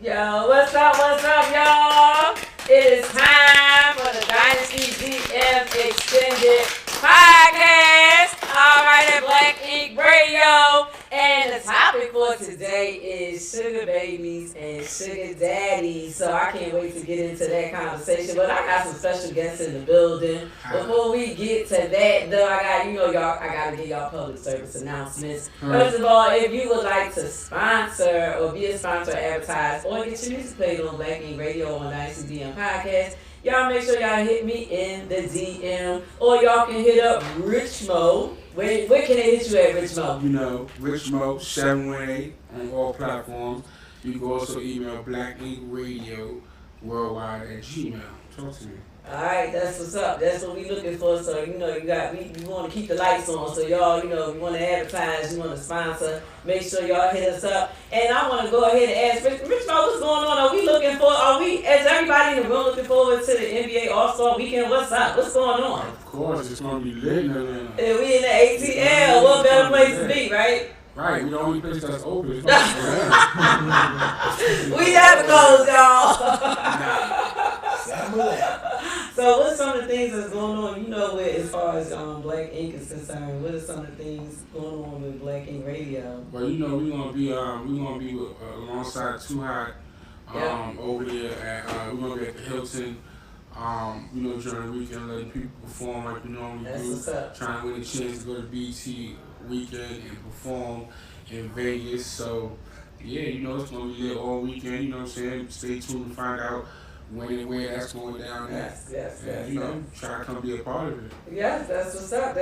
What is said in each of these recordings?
Yo, what's up, y'all? It is time for the Dynasty DM Extended Podcast. All right, at Black Ink Radio. And the topic for today is sugar babies and sugar daddies. So I can't wait to get into that conversation. But I got some special guests in the building. Before we get to that, though, I gotta give y'all public service announcements. First of all, if you would like to sponsor or be a sponsor, advertise, or get your music played on Black Ink Radio on Dynasty DM Podcast, y'all make sure y'all hit me in the DM, or y'all can hit up Rich Mo. Where can they hit you at, Rich Mo? You know, Rich Mo 718 on all platforms. You can also email blackinkradio@gmail.com. Talk to me. Alright, that's what's up. That's what we looking for. So, we want to keep the lights on. So, y'all, we want to advertise, you want to sponsor. Make sure y'all hit us up. And I want to go ahead and ask Rich Mo, what's going on? Is everybody in the room looking forward to the NBA All-Star Weekend? What's up? What's going on? Of course, it's going to be lit. And we in the ATL. What better place to be, right? Right, we the only place that's open. We never close, y'all. So what's some of the things that's going on, as far as Black Ink is concerned? What are some of the things going on with Black Ink Radio? Well, we're gonna be alongside Too Hot over there at we're gonna be at the Hilton. During the weekend, letting people perform like we normally do. Trying to win a chance to go to BT weekend and perform in Vegas. So yeah, it's gonna be there all weekend. You know what I'm saying? Stay tuned to find out when and where that's going down at. Yes. Try to come be a part of it. Yes, that's what's up.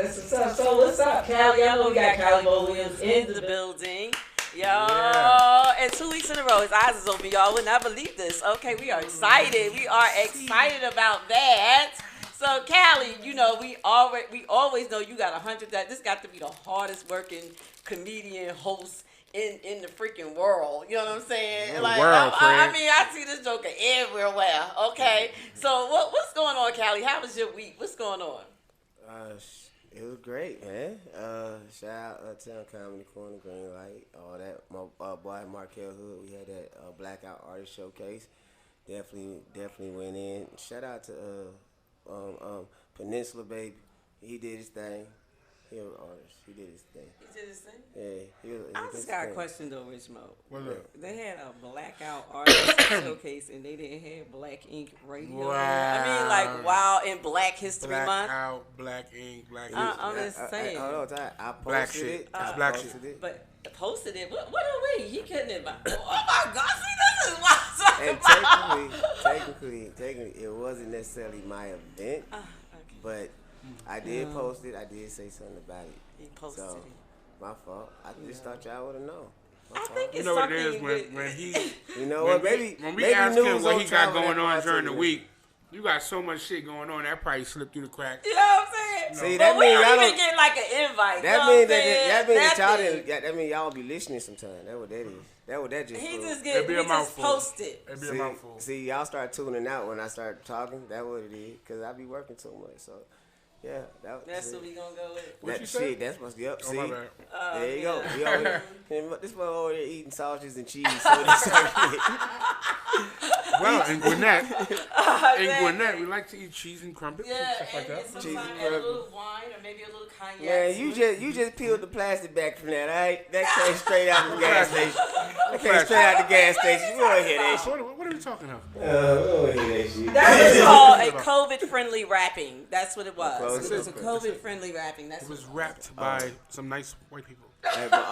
So what's up, Callie? I know we got Callie Williams in the building. Y'all, and 2 weeks in a row, his eyes is open, y'all. Would not believe this. Okay, we are excited. We are excited about that. So, Callie, we always know you got 100. This got to be the hardest working comedian host in the freaking world. You know what I'm saying? I see this joker everywhere. Okay, so what's going on, Callie? How was your week? What's going on? It was great, man. Shout out Uptown Comedy Corner, Green Light, all that. My boy Markel Hood, we had that Blackout Artist Showcase. Definitely went in. Shout out to Peninsula Baby. He did his thing. He was an artist. He did his thing. Yeah. I just got a question though, Rich Mo. What's up? They had a Blackout Artist Showcase and they didn't have Black Ink Radio. Wow. In Black History Month. Blackout, Black Ink, Black I'm just saying. I posted it. It's black shit. But posted it. What are we? He couldn't invite. Oh my God! See, this is wild. And technically, it wasn't necessarily my event, but I did post it. I did say something about it. He posted it. My fault. I just thought y'all would have known. I think it's what it something is when he. When we ask him what he got going on during the week. You got so much shit going on that probably slipped through the cracks. You know what I'm saying? See, that means y'all don't even get like an invite. That means that y'all didn't. That means y'all be listening sometime. That's what that is. That's what that just. He just posted. It'd be a mouthful. See, y'all start tuning out when I start talking. That's what it is. Cause I be working too much. So. Yeah, that's what we gonna go with. What you say? That's what's up. See, my bad. There you go. This one over there eating sausages and cheese. Well, in Gwinnett, we like to eat cheese and crumpets and stuff like that. And sometimes add a little wine or maybe a little cognac. Man, you just peeled the plastic back from that. All right, that came straight out the gas station. That came straight out the gas station. You don't hear that shit. What are we talking about? We don't hear that shit. That was called a COVID-friendly rapping. That's what it was. It was a COVID-friendly rapping. It was rapped by some nice white people. Hey, but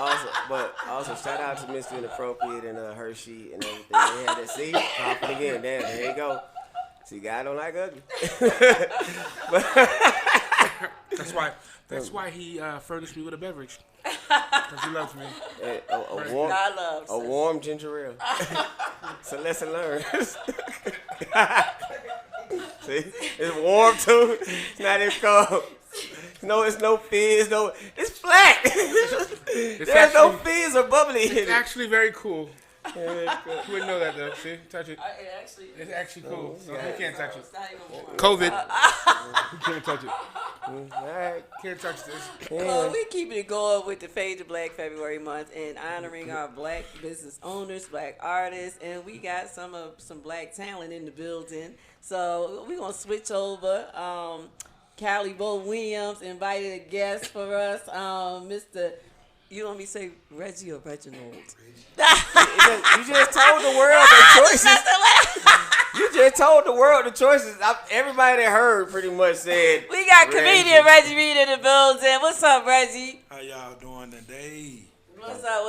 also shout out to Mr. Inappropriate and Hershey and everything. They had that see popping again. There you go. See, God don't like ugly. That's why he furnished me with a beverage. Because he loves me. A warm ginger ale. So lesson learned. See, it's warm too. It's not as cold. No, it's no fizz. It's flat. There's no fizz or bubbly in it. It's actually very cool. You wouldn't know that though. See, touch it. It's actually cool. So you can't touch it. COVID. You can't touch it. Alright. Can't touch this. Well, we keeping it going with the Fade to Black February month and honoring our black business owners, black artists, and we got some black talent in the building. So we're gonna switch over. Callie Bo Williams invited a guest for us, Mr. You want me to say Reggie or Reginald? You just told the world the choices. You just told the world the choices. Everybody that heard pretty much said. We got comedian Reggie Reed in the building. What's up, Reggie? How y'all doing today? What's up?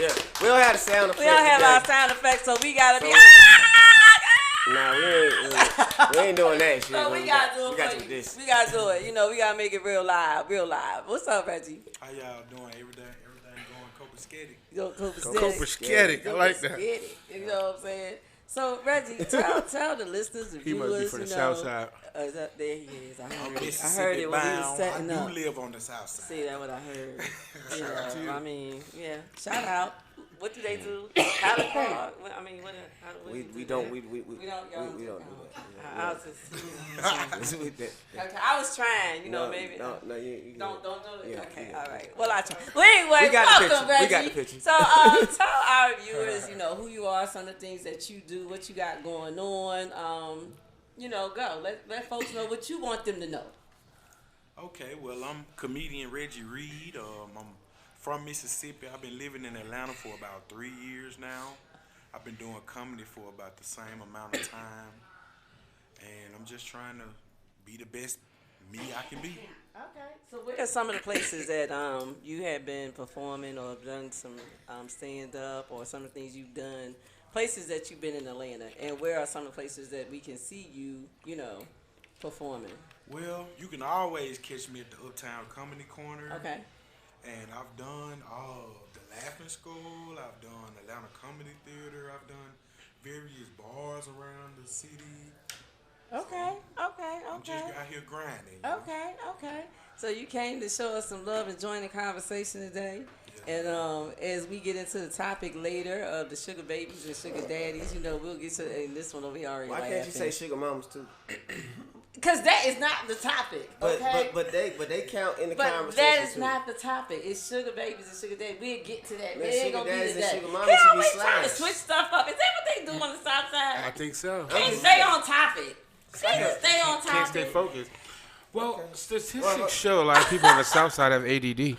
Yeah, we don't have the sound effects. We don't have today. our sound effects, so we gotta be. Nah, we ain't doing that shit. So we gotta do it. This. We gotta do it. You know, we gotta make it real live. What's up, Reggie? How y'all doing? Everything going copacetic. Copacetic. I like that. You know what I'm saying? So, Reggie, tell the listeners, the He viewers, must be from the South Side. There he is. I I'm heard it when he was setting I up. do live on the South Side. See, that's what I heard. You know, I mean, yeah. Shout out. What do they do? How to park? I mean, We don't do that. I was just, okay, I was trying, maybe. No, you don't do it. Yeah, okay, yeah. all right. Well, I try. Well, anyway, welcome, Reggie. We got the picture. So, tell our viewers, who you are, some of the things that you do, what you got going on. Go. Let folks know what you want them to know. Okay, well, I'm comedian Reggie Reed. I'm from Mississippi. I've been living in Atlanta for about 3 years now. I've been doing comedy for about the same amount of time. And I'm just trying to be the best me I can be. Okay. So what are some of the places that you have been performing or done some stand-up or some of the things you've done, places that you've been in Atlanta, and where are some of the places that we can see you, performing? Well, you can always catch me at the Uptown Comedy Corner. Okay. And I've done the Laughing School. I've done Atlanta Comedy Theater. I've done various bars around the city. Okay. I'm just out here grinding. Okay. So you came to show us some love and join the conversation today. Yeah. And as we get into the topic later of the sugar babies and sugar daddies, we'll get to this one over here already. Why can't you say sugar mamas too? Because that is not the topic, okay? But they count in the conversation. But that is not the topic. It's sugar babies and sugar daddies. We'll get to that. Man, It ain't sugar gonna be daddies today. and sugar mamas They should be always trying to slashed. switch stuff up. Is that what they do on the South Side? I think so. Can't stay on topic. Stay on topic. Can't stay focused. Well, statistics show a lot of people on the South Side have ADD.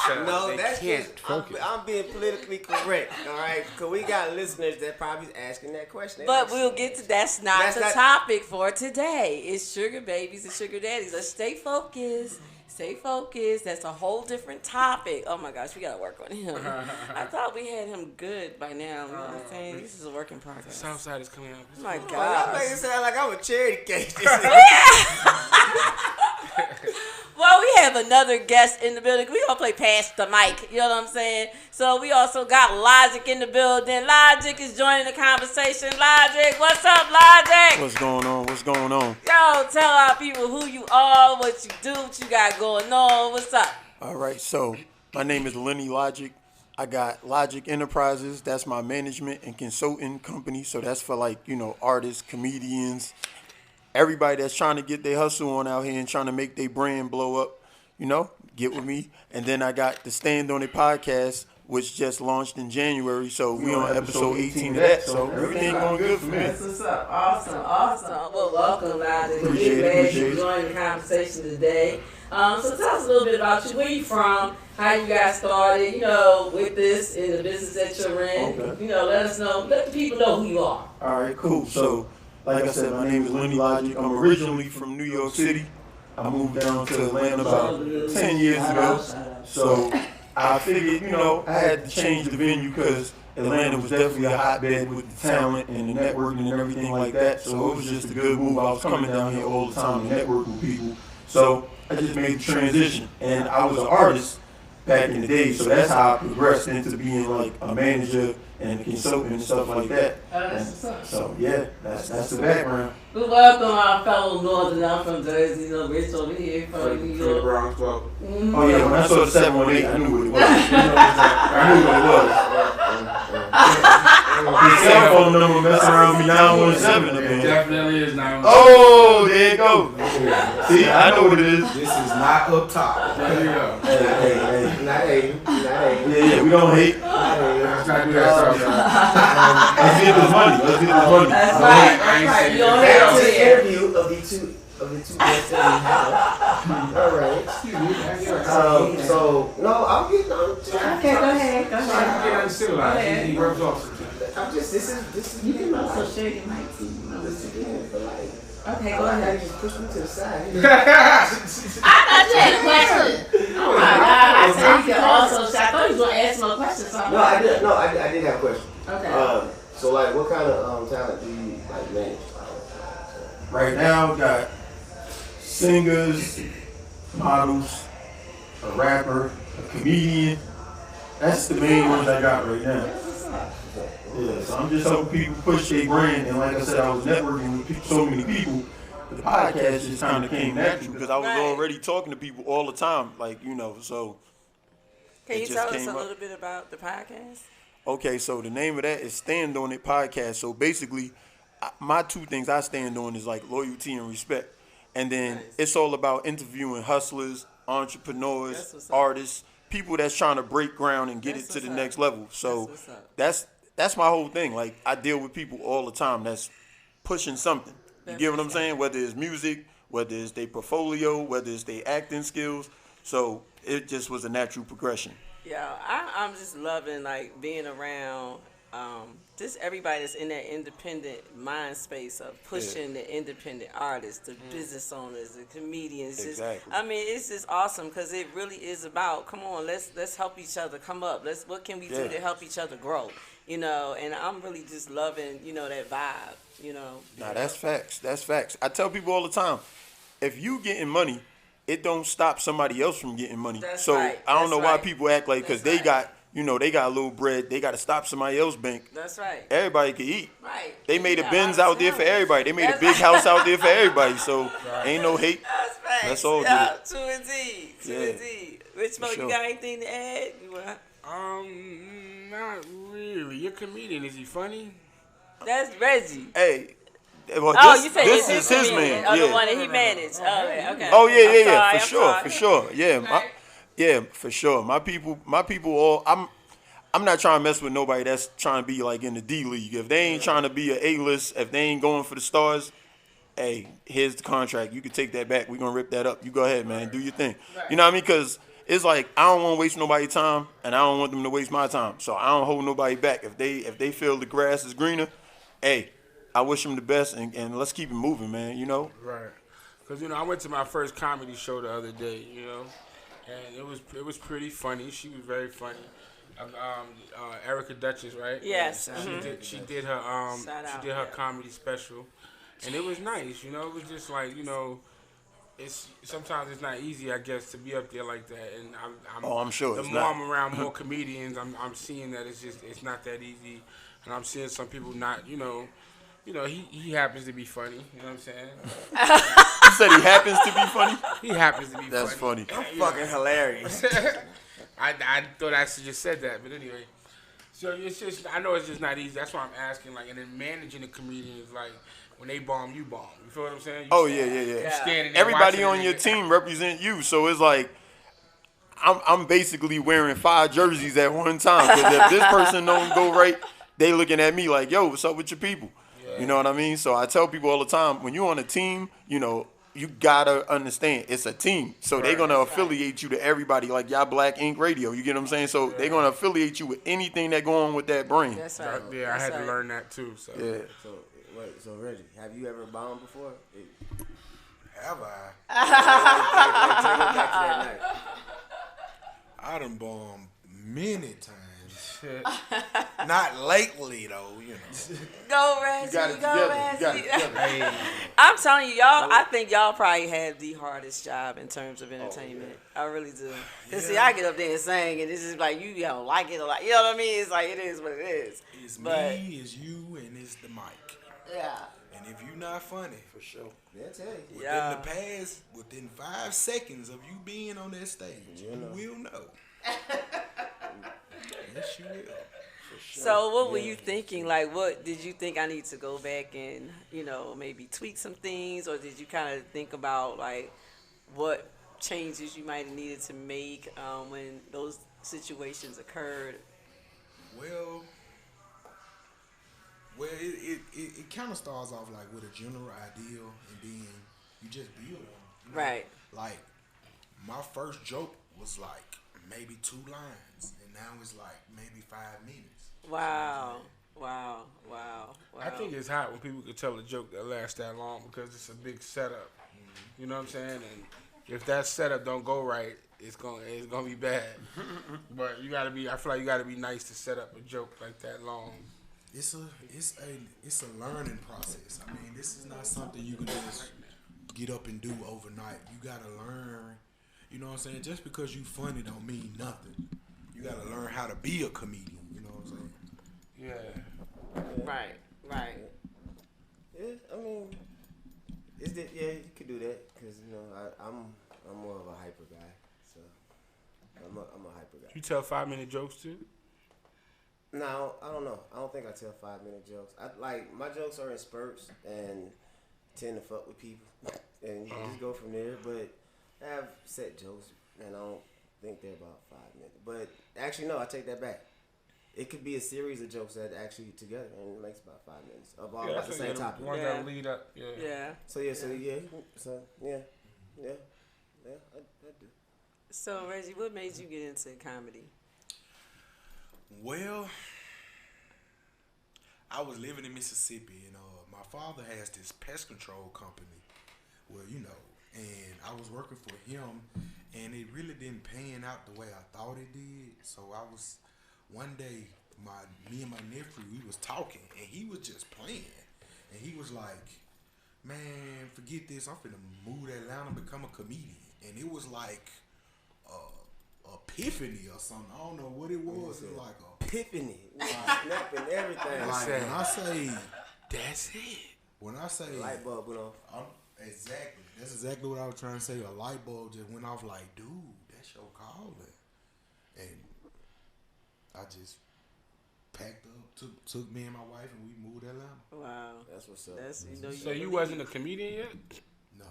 So No, that's can't just, focus. I'm being politically correct, all right? Because we got listeners that probably asking that question. But we'll get to that's not the topic for today. It's sugar babies and sugar daddies. Let's stay focused. Stay focused. That's a whole different topic. Oh my gosh, we gotta work on him. I thought we had him good by now. You know what I'm saying? This is a work in progress. South Side is coming out. Oh my Y'all make gosh. it sound like I'm a charity case. Well, we have another guest in the building. We're going to play Pass the Mic. You know what I'm saying? So we also got Logic in the building. Logic is joining the conversation. Logic, what's up, Logic? What's going on? Yo, tell our people who you are, what you do, what you got going on. What's up? All right, so my name is Lenny Logic. I got Logic Enterprises. That's my management and consulting company. So that's for artists, comedians, everybody that's trying to get their hustle on out here and trying to make their brand blow up, get with me. And then I got the Stand On It podcast, which just launched in January. So we on episode 18 of that. So everything going good for me. That's what's up. Awesome. Well, welcome, Logic. We're glad you joined the conversation today. So tell us a little bit about you. Where you from? How you got started, with this in the business that you're in. Okay. Let us know. Let the people know who you are. All right, cool. So like I said, my name is Lenny Logic. I'm originally from New York City. I moved down to Atlanta about 10 years ago. So I figured, I had to change the venue because Atlanta was definitely a hotbed with the talent and the networking and everything like that. So it was just a good move. I was coming down here all the time to network with people. So I just made the transition. And I was an artist back in the day. So that's how I progressed into being like a manager and a consultant and stuff like that. That's what's up. So yeah, that's the background. We welcome our fellow Northern. I'm from Jersey, you know, Rich over here from New York. Bronx, well. Oh yeah, when I saw the 718, I knew what it was. I knew what it was. The cell phone number messing around me 917 again. It definitely is 917. Oh, there you go. See, I know what it is. This is not up top. There you go. Hey. Not hating. Yeah, we don't hate. Let's not do that stuff, y'all. Let's get this money. That's right. You don't hate That's to the the end. interview of the two guests that we have. All right. So no, I'm getting on. Okay, go ahead. I get uncivilized. He works off. I'm just this is You can also share your mic too. this again for like. Okay, go I ahead. just push me to the side. I thought you had a question. Oh my God! I said you could also. I thought you was gonna ask me a question. So No, I did. No, I did have a question. Okay. So like, what kind of talent do you like manage? Right now, we got singers, models, a rapper, a comedian. That's the main ones I got right now. Yeah, so I'm just helping people push their brand, and like I said, I was networking with so many people. The podcast just kind of came natural because I was already talking to people all the time, like, you know, so. Can you tell us a little bit about the podcast? Okay, so the name of that is Stand On It Podcast. So basically, my two things I stand on is like loyalty and respect. And then it's all about interviewing hustlers, entrepreneurs, artists, people that's trying to break ground and get it to the next level. So that's my whole thing. Like, I deal with people all the time that's pushing something. You get what I'm saying? Whether it's music, whether it's their portfolio, whether it's their acting skills. So it just was a natural progression. Yeah, I'm just loving like being around just everybody that's in that independent mind space of pushing the independent artists, the business owners, the comedians. Exactly. I mean, it's just awesome because it really is about, come on, let's help each other come up. What can we do to help each other grow? You know, and I'm really just loving, you know, that vibe, you know. Nah, that's facts. That's facts. I tell people all the time, if you getting money, it don't stop somebody else from getting money. That's so right. I don't know why people act like because they got, you know, they got a little bread, they got to stop somebody else's bank. That's right. Everybody can eat. Right. They made a Benz out there for everybody. They made a big house out there for everybody. So ain't no hate. That's facts. That's all yeah, good. True indeed. True Yeah. indeed. Rich Mo, For sure. you got anything to add? Not really. You're a comedian. Is he funny? That's Reggie. Hey. Well, You said this is his man. Oh, Yeah. the one that he managed. Oh, okay. Oh yeah, I'm sorry, for sure. Yeah, for sure. My people all. I'm not trying to mess with nobody that's trying to be like in the D League. If they ain't trying to be an A-list, if they ain't going for the stars, hey, here's the contract. You can take that back. We're gonna rip that up. You go ahead, man. Do your thing. You know what I mean? Because it's like I don't want to waste nobody's time, and I don't want them to waste my time. So I don't hold nobody back. If they feel the grass is greener, hey, I wish them the best, and let's keep it moving, man. You know. Right. Because, you know, I went to my first comedy show the other day, you know, and it was pretty funny. She was very funny. Erica Duchess, right? Yes. She did her comedy special, and it was nice. You know, it was just like, you know, sometimes it's not easy, I guess, to be up there like that. And I'm sure the it's more not. I'm around more comedians, I'm seeing that it's not that easy, and I'm seeing some people not, you know, he happens to be funny. You know what I'm saying? You said he happens to be funny? He happens to be That's funny. funny. Fucking hilarious. I thought I just said that, but anyway. So it's just, I know it's just not easy. That's why I'm asking, like, and then managing the comedians, like, when they bomb, you bomb. You feel what I'm saying? Yeah. Standing there Everybody watching on the your nigga. team represent you, so it's like I'm basically wearing 5 jerseys at one time. Because if this person don't go right, they looking at me like, yo, what's up with your people? You know what I mean? So I tell people all the time, when you're on a team, you know, you gotta understand it's a team. So they're gonna affiliate you to everybody, like y'all Black Ink Radio. You get what I'm saying? So they're gonna affiliate you with anything that go on with that brand. That's right. Yeah, I had to learn that too. So Yeah. So Reggie, have you ever bombed before? Have I? Take it back to that night. I done bombed many times. Not lately though, you know. Go, Reggie. You got it Go, together. Reggie. You got it together. I'm telling you, y'all. I think y'all probably have the hardest job in terms of entertainment. I really do. Cause see, I get up there and sing, and it's just like you don't like it, or like you know what I mean. It's like it is what it is. It's me, it's you, and it's the mic. Yeah. And if you're not funny, for sure. They'll tell you. Within 5 seconds of you being on that stage, you will know. Yes, you will. For sure. So what were you thinking? Like, what did you think I need to go back and, maybe tweak some things? Or did you kind of think about, like, what changes you might have needed to make when those situations occurred? Well, it kind of starts off, like, with a general idea, and then you just build on it. Right. Like, my first joke was, like, maybe 2 lines, and now it's, like, maybe 5 minutes. Wow. I think it's hot when people can tell a joke that lasts that long because it's a big setup. You know what I'm saying? And if that setup don't go right, it's gonna be bad. But I feel like you gotta be nice to set up a joke like that long. It's a learning process. I mean, this is not something you can just get up and do overnight. You gotta learn. You know what I'm saying? Just because you funny don't mean nothing. You gotta learn how to be a comedian. You know what I'm saying? Yeah. Right. Yeah, I mean, you could do that because I'm more of a hyper guy, so I'm a hyper guy. You tell 5-minute jokes too? No, I don't know. I don't think I tell 5-minute jokes. My jokes are in spurts and tend to fuck with people, and you just go from there. But I have set jokes, and I don't think they're about 5 minutes. But actually, no, I take that back. It could be a series of jokes that actually together, and it makes about 5 minutes of all about the same topic. One that lead up, yeah. I do. So Reggie, what made you get into comedy? Well, I was living in Mississippi, and my father has this pest control company. Well, and I was working for him, and it really didn't pan out the way I thought it did. So one day, me and my nephew, we was talking, and he was just playing, and he was like, "Man, forget this. I'm finna move to Atlanta and become a comedian." And it was like epiphany or something. I don't know what it was. It was like a epiphany, snapping everything. Like when I say, that's it. When I say light bulb went off. Exactly. That's exactly what I was trying to say. A light bulb just went off. Like, dude, that's your calling. And I just packed up, took me and my wife, and we moved to Atlanta. Wow, that's what's up. So you wasn't a comedian yet? No.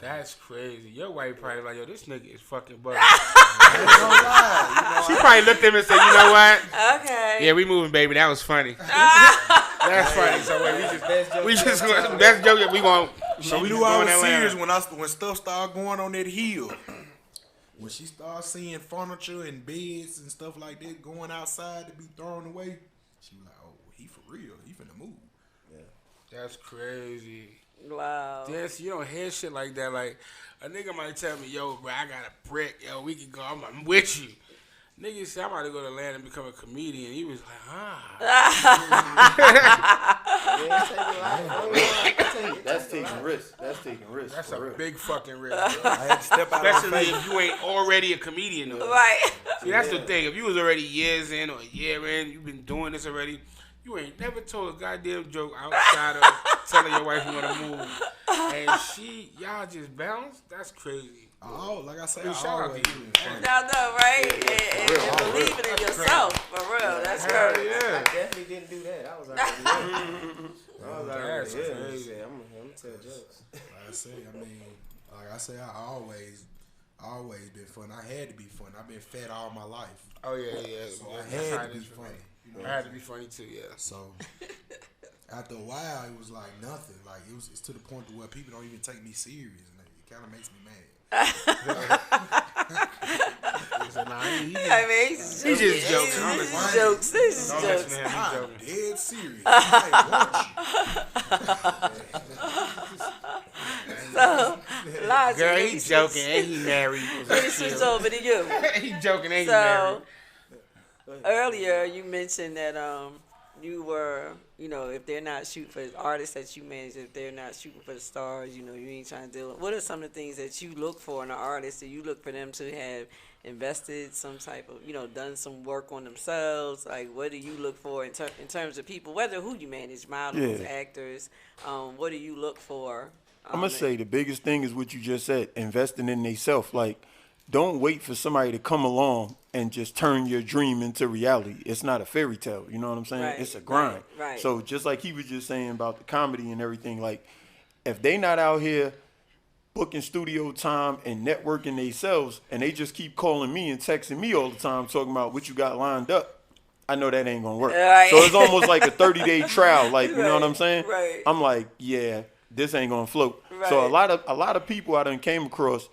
That's crazy. Your wife probably like, yo, this nigga is fucking bugging. She probably looked at him and said, you know what? Okay. Yeah, we moving, baby. That was funny. That's funny. So we just best joke that we want. She knew I was serious when stuff started going on that hill. When she started seeing furniture and beds and stuff like that going outside to be thrown away, she was like, "Oh, he for real. He finna move." Yeah, that's crazy. Wow. Yes, you don't hear shit like that. Like a nigga might tell me, "Yo, bro, I got a brick. Yo, we can go. I'm with you." Nigga said, I'm about to go to Atlanta and become a comedian. He was like, That's taking risks. That's a big fucking risk. I had to step out. Especially if you ain't already a comedian, though. Right. See, that's the thing. If you was already years in or a year in, you've been doing this already, you ain't never told a goddamn joke outside of telling your wife you want to move. And y'all just bounce? That's crazy. Oh, like I said, shout out to you. Y'all know, right? And believing in yourself, for real. That's crazy. I definitely didn't do that. I was already crazy. I'm gonna tell jokes. Like I say, I always been fun. I had to be fun. I've been fat all my life. Oh yeah. So I had to be funny. I had to be funny too, yeah. So after a while, it was like nothing. Like it's to the point to where people don't even take me serious, and it kind of makes me mad. He's just joking. He's jokes. He's jokes. I'm dead serious. So, Logic, girl, he's joking. Ain't he married? Let me switch over to you. He joking. Ain't he married? Earlier you mentioned that you were, if they're not shooting for the artists that you manage, if they're not shooting for the stars, you ain't trying to deal with. What are some of the things that you look for in an artist? Do you look for them to have invested some type of, done some work on themselves? Like, what do you look for in terms of people, whether who you manage, models, actors? What do you look for? I'm going to say the biggest thing is what you just said, investing in themselves. Like, don't wait for somebody to come along and just turn your dream into reality. It's not a fairy tale. You know what I'm saying? Right, it's a grind. Right. So just like he was just saying about the comedy and everything, like, if they not out here booking studio time and networking themselves and they just keep calling me and texting me all the time talking about what you got lined up, I know that ain't going to work. Right. So it's almost like a 30-day trial. Like, you know what I'm saying? Right. I'm like, yeah, this ain't going to float. Right. So a lot of people I done came across,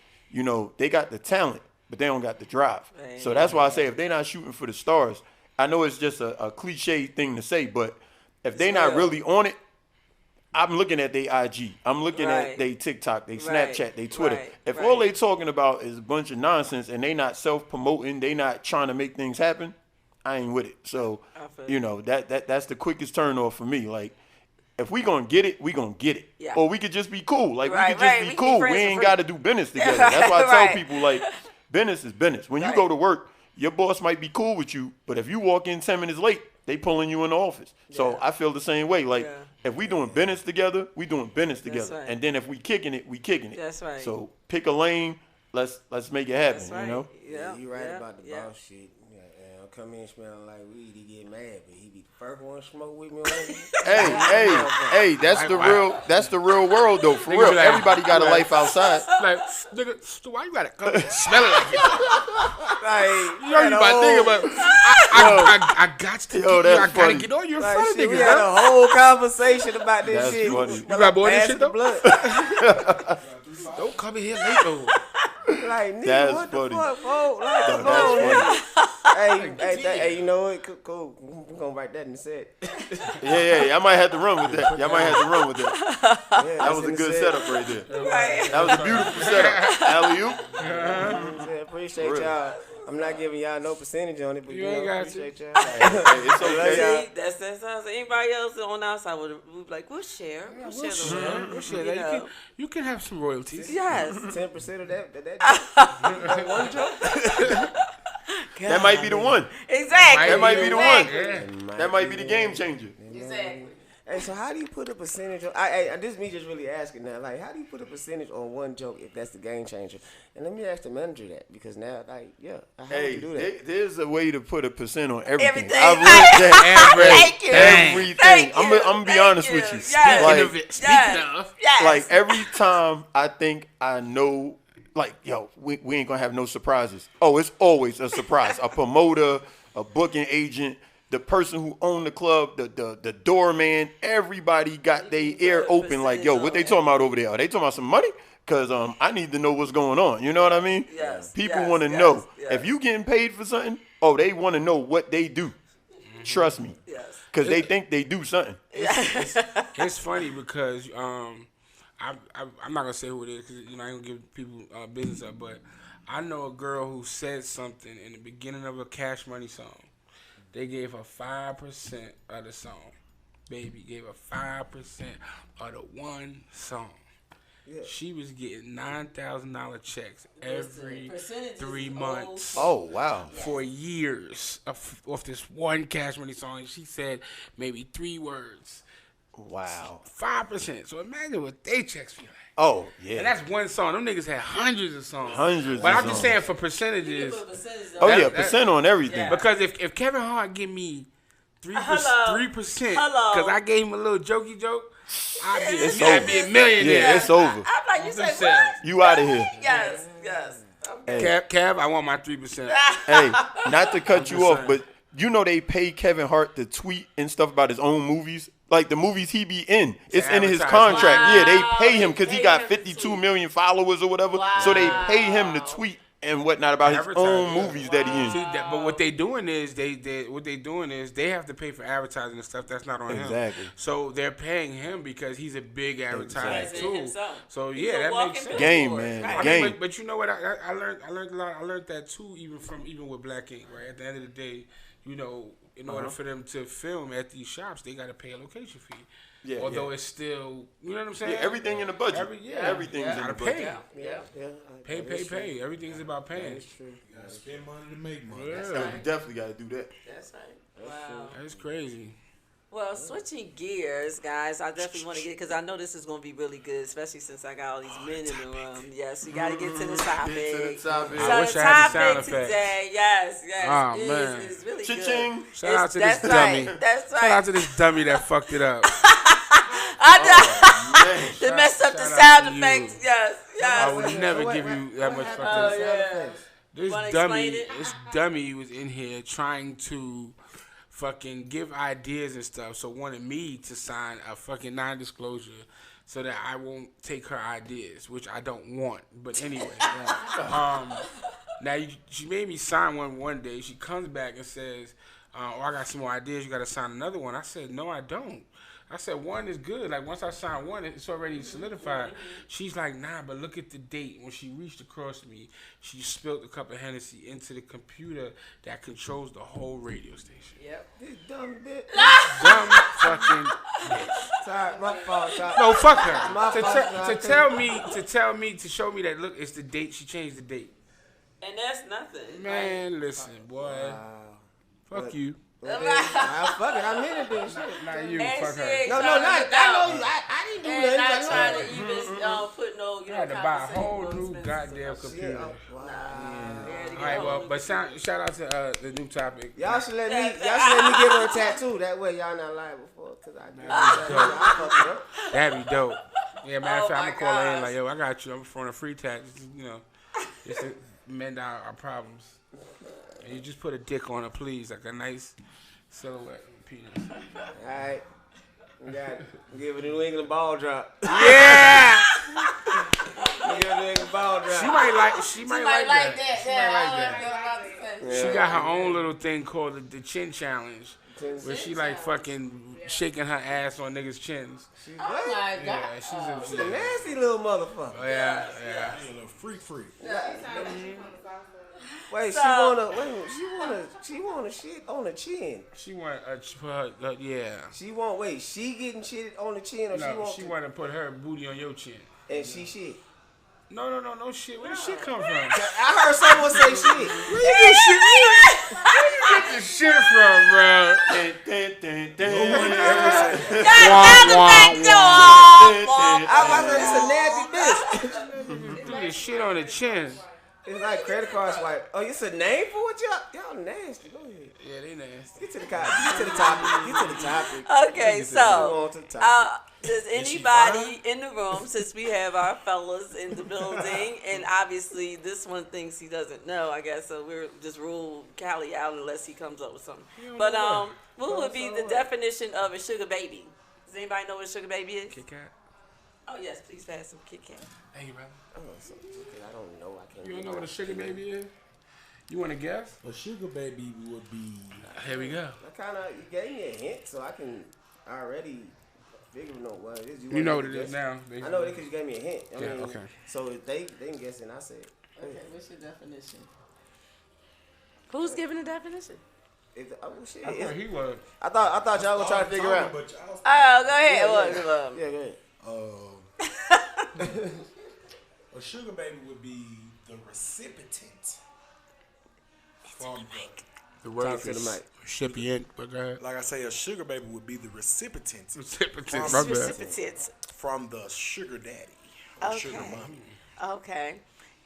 they got the talent, but they don't got the drive. Right. So that's why I say if they're not shooting for the stars, I know it's just a cliche thing to say, but if they're not really on it, I'm looking at their IG. I'm looking at their TikTok, their Snapchat, their Twitter. If all they talking about is a bunch of nonsense and they not self-promoting, they not trying to make things happen, I ain't with it. So, that's the quickest turn off for me. Like, if we gonna get it, we gonna get it. Yeah. Or we could just be cool. Like, we could just right. be We cool. can be We friends ain't for got to do business together. That's why I tell people, like, business is business. When you go to work, your boss might be cool with you, but if you walk in 10 minutes late, they pulling you in the office. So I feel the same way. Like, if we doing business together, we doing business together. Right. And then if we kicking it, we kicking it. That's right. So pick a lane. Let's make it happen, That's right. Yeah, you right about the boss shit. I'll come in smelling like weed, he get mad, but he be the first one to smoke with me. Hey, that's the real world though. For real, everybody got a life outside. Like, nigga, so why you gotta come and smell it like that? Like, You about thinking about I got to Yo, get you. I that's gotta funny. get on your like front shit, niggas, we had huh? a whole conversation about this That's shit. funny. You got more of this shit, though? Blood. Don't come in here late though. Like, nigga, That's what funny. the fuck, folks? Like, No, come that's on, funny. hey, you know what? Cool. We're gonna write that in the set. Yeah. I might have to run with that. Y'all might have to run with that. Yeah, That was a good setup right there. Right. That was a beautiful setup. Alley-oop. Yeah, appreciate Really? y'all. I'm not giving y'all no percentage on it, but You ain't got appreciate y'all. Hey, it's okay. See, that's how anybody else on our side would be like, we'll share. We'll share the love. We'll share that. You can have some royalties. Yes. 10% of that one joke. That might be the one. Exactly. That might be the one. Yeah. That might be the game changer. Exactly. Hey, so how do you put a percentage on? This is me just really asking now. Like, how do you put a percentage on one joke if that's the game changer? And let me ask the manager that because now, like, how do you do that? There's a way to put a percent on everything. Everything. I've learned that. Thank you. Everything. Thank I'm you. gonna be Thank honest you. with you. Yes. Speaking of, Yes. Like every time I think I know, like, yo, we ain't gonna have no surprises. Oh, it's always a surprise. A promoter, a booking agent, the person who owned the club, the doorman, everybody got their ear open like, yo, what they talking about over there? Are they talking about some money? Because I need to know what's going on. You know what I mean? Yes, People yes, want to yes, know. yes. If you getting paid for something, they want to know what they do. Trust me. Yes. Because they think they do something. it's funny because I'm not gonna say who it is because I ain't gonna give people business up, but I know a girl who said something in the beginning of a Cash Money song. They gave her 5% of the song. Baby gave her 5% of the one song. Yeah. She was getting $9,000 checks every 3 months. Oh, wow. For years of this one Cash Money song. And she said maybe 3 words. Wow. 5%. So imagine what they checks feel like. Oh, yeah. And that's one song. Them niggas had hundreds of songs. But I'm just saying for percentages. Percent on everything. Yeah. Because if Kevin Hart give me 3%, Hello. because I gave him a little jokey joke, I'd be over. a millionaire. Yeah, it's over. I'm like, you said what? You out of here. Yes. Hey. Kev, I want my 3%. Hey, not to cut you off, but you know they pay Kevin Hart to tweet and stuff about his own movies? Like the movies he be in. It's in his contract. Wow. Yeah, they pay him because he got 52 million followers or whatever. Wow. So they pay him to tweet and whatnot about his Advertising, own yeah. movies that he in. See, but what they doing is they have to pay for advertising and stuff that's not on him. Exactly. So they're paying him because he's a big advertiser Exactly. too. Himself. So He's yeah, a that walking makes sense. Game, man. Right. I Game. mean, but you know what? I learned a lot. I learned that too, even with Black Ink. Right at the end of the day, you know, in order for them to film at these shops, they got to pay a location fee. Yeah, Although it's still, you know what I'm saying? Yeah, everything in the budget. Everything's in the gotta budget. pay. Pay. Everything's about paying. That's true. You gotta spend money to make money. Yeah. So we definitely got to do that. That's right. Wow. That's crazy. Well, switching gears, guys, I definitely want to get, because I know this is going to be really good, especially since I got all these men in the room. Yes, we got to get to the topic. Get to the topic. So I wish the I had the sound topic effects. today, yes, Oh, is, man. is really Cha-ching. good. Shout out to That's this right, dummy. That's right. Shout out to this dummy that fucked it up. To mess up the shout out sound to you. effects, yes, yes. I would never give you that much fucking. Oh, yeah. This Wanna dummy, explain it? this dummy was in here trying to fucking give ideas and stuff. So wanted me to sign a fucking non-disclosure so that I won't take her ideas, which I don't want. But anyway, now she made me sign one day. She comes back and says, "Oh, I got some more ideas. You got to sign another one." I said, "No, I don't." I said, one is good. Like, once I sign one, it's already solidified. She's like, nah, but look at the date. When she reached across me, she spilled a cup of Hennessy into the computer that controls the whole radio station. Yep. This dumb bitch. Dumb fucking bitch. Sorry, my fault. Sorry. No, fuck her. My To fault, to show me that, look, it's the date. She changed the date. And that's nothing. Man, listen, boy. Fuck you. Well, then, fuck it. I'm in it, then. Shit. Not you, And fuck she her. ain't No, trying not. to look I out. know you. I didn't do And not nothing. trying to even put no, I had to buy a conversation whole on new expenses. goddamn computer. Wow. Yeah, All right, well, but shout out to the new topic. Y'all should let me give her a tattoo. That way y'all not lying before, cause I do. I fucked up. That'd be dope. Yeah, matter of fact, I'm my gonna call her in gosh. like, yo, I got you. I'm throwing a free tat, just to mend our problems. And you just put a dick on her, please, like a nice silhouette penis. All right. We got it. Give it a New England ball drop. Yeah, Give it a New England ball drop. she might like that. She might like that. Yeah. She got her own little thing called the chin challenge, where she like fucking shaking her ass on niggas' chins. Oh my God. Yeah, she's A nasty little motherfucker. Oh yeah. A little freak. Wait, So- she wanna shit on the chin. She want yeah. She getting shit on the chin or No, she want to put her booty on your chin. and she shit. No shit. Where the shit come from? I heard someone say shit. Where you get shit? Where you get the shit from, bro? I was like, it's a nasty bitch. Do this shit on the chin. It's like credit card swipe. Oh, it's a name for it? Y'all nasty. Go ahead. Yeah, they nasty. Get to the topic. Get to the topic. Okay, Go so on to the topic. does anybody in the room, since we have our fellas in the building, and obviously this one thinks he doesn't know, I guess, so we're just rule Callie out unless he comes up with something. But what would be the definition of a sugar baby? Does anybody know what a sugar baby is? Kit Kat. Oh yes, please pass some Kit Kat. Thank you, brother. I don't know. I can't. You don't know what a sugar baby is? You want to guess? A sugar baby would be Here we go. I kind of, you gave me a hint, so I can already figure out what it is. You know what it is now. I know it because you gave me a hint. I Yeah, mean, okay. So if they can guess it, and I said, Okay, what's your definition? Who's giving the definition? shit. I thought he was. I thought y'all were trying to figure out. Oh, go ahead. Yeah, go ahead. A sugar baby would be the recipient from The word Talk to the mic. recipient. But go ahead. like I say, a sugar baby would be the recipient Recipient. My bad. Recipients. from the sugar daddy or sugar Okay. mommy. Okay.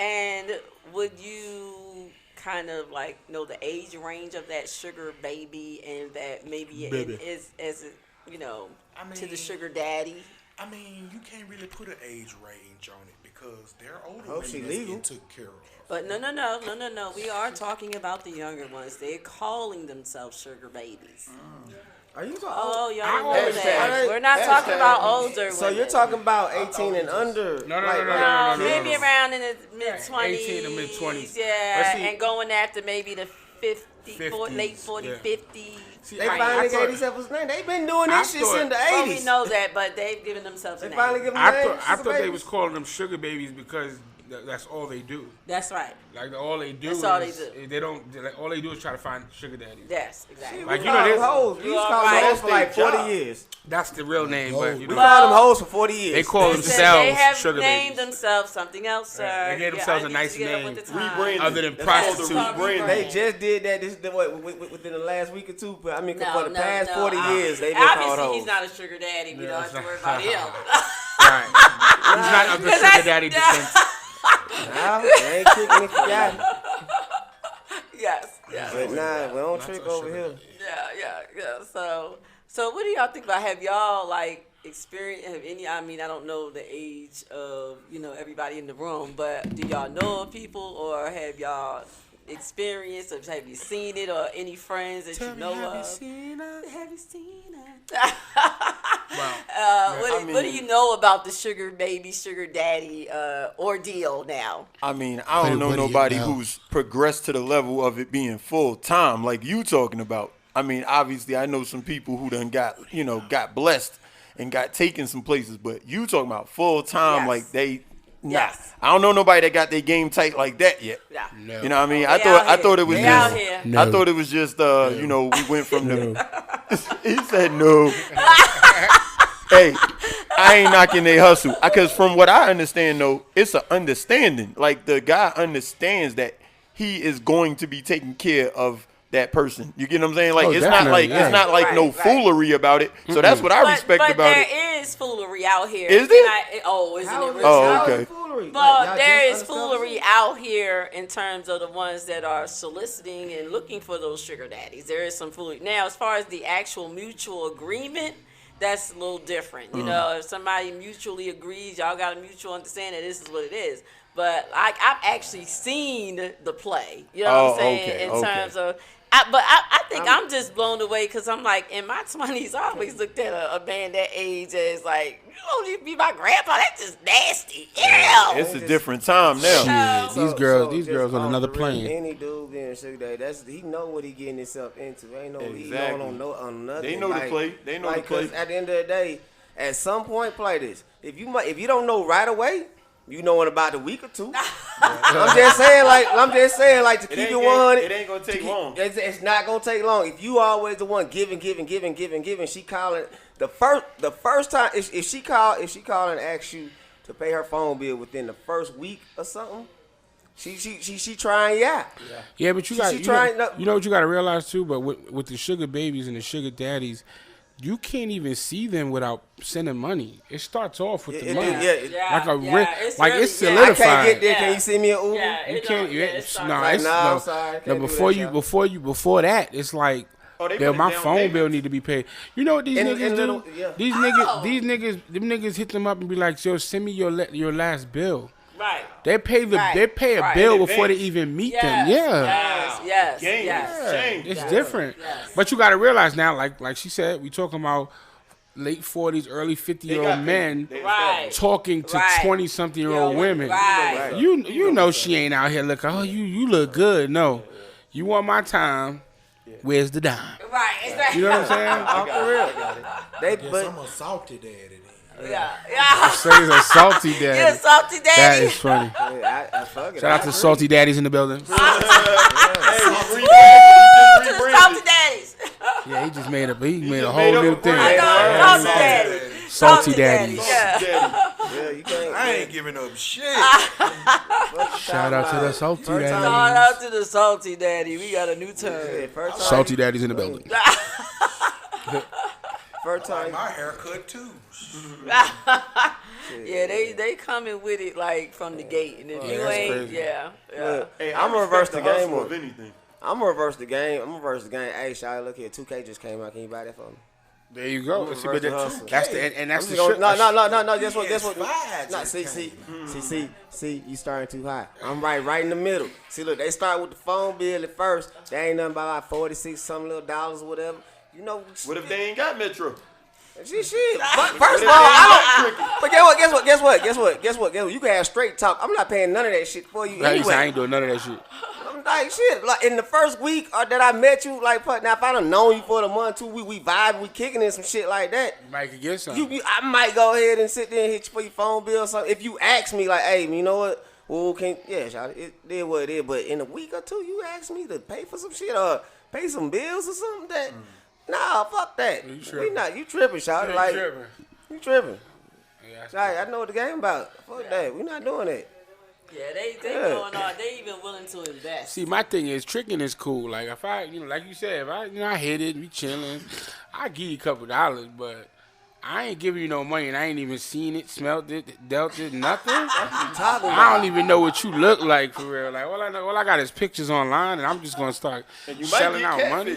And would you kind of like know the age range of that sugar baby, and that maybe it is as a, to the mean- sugar daddy? I mean, you can't really put an age range on it because they're older hope she babies legal. get took care of. But no. We are talking about the younger ones. They're calling themselves sugar babies. Are you talking? Oh, y'all I know always that. say- We're not talking about older So women. you're talking about 18 and under? No, maybe around in the mid-20s. 18 to mid-20s. Yeah, But see- and going after maybe the 50s, late 40, yeah. 50. See, They I finally thought- gave themselves a name. They've been doing I this shit thought- since the Well, we 80s. know that, but they've given themselves a They name. finally give them I names. thought Sugar they babies. was calling them sugar babies because that's all they do. That's right. Like all they do That's is all they do. they don't. Like, all they do is try to find sugar daddies. Yes, exactly. Like, We you know, called them this- hoes. We used to call them Right. hoes for like 40 Job. years. That's the real name, but you We know called them hoes for 40 years. they call Listen, themselves they have sugar named babies. themselves something else, sir. Right. They gave themselves I a need nice to get up name. with the time. Rebranding. Other than That's called prostitute. the rebranding. They just did that within the last week or two. But I mean, for the past 40 years, they've been called Obviously, hoes. he's not a sugar daddy. We Yeah, don't have to it's worry not- about him. Right. He's not of the sugar daddy descent. Nah, they ain't kicking if you got it. Yes. But nah, we don't trick over here. Yeah. So what do y'all think about? Have y'all like experienced? Have any? I mean, I don't know the age of everybody in the room, but do y'all know of people, or have y'all experienced, or have you seen it, or any friends that you know of? Have you seen it? What do you know about the sugar baby, sugar daddy ordeal now? I mean, I don't know What do you nobody know? who's progressed to the level of it being full time like you talking about. I mean, obviously, I know some people who done got blessed and got taken some places, but you talking about full time Yes. like they. Nah, Yes. I don't know nobody that got their game tight like that yet. Yeah. No. You know what I mean? They I out thought here. it was They just. out here. No. I thought it was just. We went from the. He said no. Hey, I ain't knocking their hustle. Because from what I understand, though, it's an understanding. Like, the guy understands that he is going to be taking care of that person. You get what I'm saying? Like, Oh, it's not definitely, like yeah. it's not like no Right. foolery about it. So that's what I respect but about it. there is foolery out here. Is there? Isn't it Oh, really? okay. But there is foolery out here in terms of the ones that are soliciting and looking for those sugar daddies. There is some foolery. Now, as far as the actual mutual agreement, that's a little different. You know, if somebody mutually agrees, y'all got a mutual understanding that this is what it is. But I've actually seen the play. You know what I'm saying? Okay, in okay. terms of. I think I'm just blown away because I'm like, in my 20s, I always looked at a man that age as like, you don't need to be my grandpa. That's just nasty. Ew. It's a different time now. Shit, these girls on another plane. Any dude being a sugar daddy, he know what he getting himself into. Ain't no he Exactly. don't know on nothing. They know the play. They know the play. 'cause at the end of the day, at some point, play this. If you don't know right away, you know in about a week or two. I'm just saying, like to keep it 100. It ain't gonna take long. It's not gonna take long. If you always the one giving, she calling the first time if she call and asks you to pay her phone bill within the first week or something, she trying out. Yeah, but you She got you trying know, to- you know what you got to realize too. But with the sugar babies and the sugar daddies, you can't even see them without sending money. It starts off with the money. Like a it's like really- it's yeah. I solidified. can't get there. Can Yeah. you send me an Uber? Yeah, You it can't. don't- yeah, it starts No, like- it's Nah, I'm no. sorry, I can't No, do that, before that, it's like. Oh, they Yeah, put my it down phone payment. bill need to be paid. You know what these And- niggas and do? little- yeah. These niggas hit them up and be like, "Yo, send me your last bill." Right. They pay Right. they pay a Right. bill In before they advance. even meet Yes, them. Yeah. Yes. Game Yes. change. It's Yes. different. Yes. But you got to realize now, like she said, we talking about late 40s, early 50-year-old men Right. talking to Right. 20-something-year-old women. Right. You know she ain't out here looking, oh, you look good. No. You want my time, where's the dime? Right. Exactly. You know what I'm saying? Oh, for real. They Guess but I'm a salty daddy then. Yeah. Say he's a salty You're a daddy. salty daddy. That is funny. yeah, I fuck it. Shout out to salty daddies in the building. Woo, to the salty daddies. Yeah, he just made a whole made up new a thing. I know, salty daddy. Salty daddies. Yeah. Yeah, you can't. I ain't giving up shit. Shout out to the salty Shout daddies. out to the salty daddy. We got a new term. First time, Salty daddies in the building. First time. My haircut too. Yeah, they coming with it like from the gate, and if you that's ain't, crazy. yeah. Hey, I'm gonna reverse the game hustle on of anything. I'm gonna reverse the game. Hey, Shia, look here. 2K just came out. Can you buy that for me? There you go. I'm See, reverse but the that- hustle. that's the and that's I'm the just shit. gonna, no. Guess what? PS5 No, just see, you starting too high. I'm right in the middle. See, look, they start with the phone bill at first. They ain't nothing about like 46 some little dollars or whatever. you know. What if they ain't got Metro? Shit. First of all, I don't. But guess what? You can have straight talk. I'm not paying none of that shit for you anyway. I ain't doing none of that shit. I'm like shit. Like in the first week that I met you, like now if I done known you for the month, 2 weeks, we vibe, we kicking in some shit like that. You might could get something. I might go ahead and sit there and hit you for your phone bill or something. If you ask me like, hey, you know what? Well, it is what it is. But in a week or two, you ask me to pay for some shit or pay some bills or something that. Nah, fuck that. You tripping, shawty. Like, you tripping. Yeah, I know what the game about. Fuck that. We not doing that. Yeah, they going on. They even willing to invest. See, my thing is tricking is cool. Like if I, like you said, if I hit it, we chilling, I give you a couple dollars, but I ain't giving you no money, and I ain't even seen it, smelled it, dealt it, nothing. I don't even know what you look like for real. Like all I got is pictures online, and I'm just gonna start selling out money.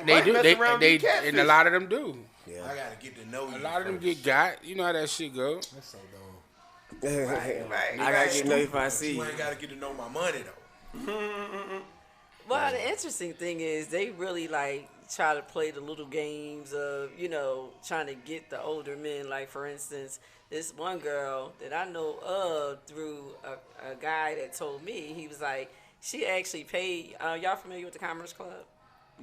They do. They and a lot of them do. Yeah. I gotta get to know you. A lot of them get got. You know how that shit go. That's so dumb. right. I gotta get to know you if I see you. You ain't gotta get to know my money though. Well, the interesting thing is they really like try to play the little games of trying to get the older men. Like for instance, this one girl that I know of through a guy that told me, he was like, she actually paid. Y'all familiar with the Commerce Club?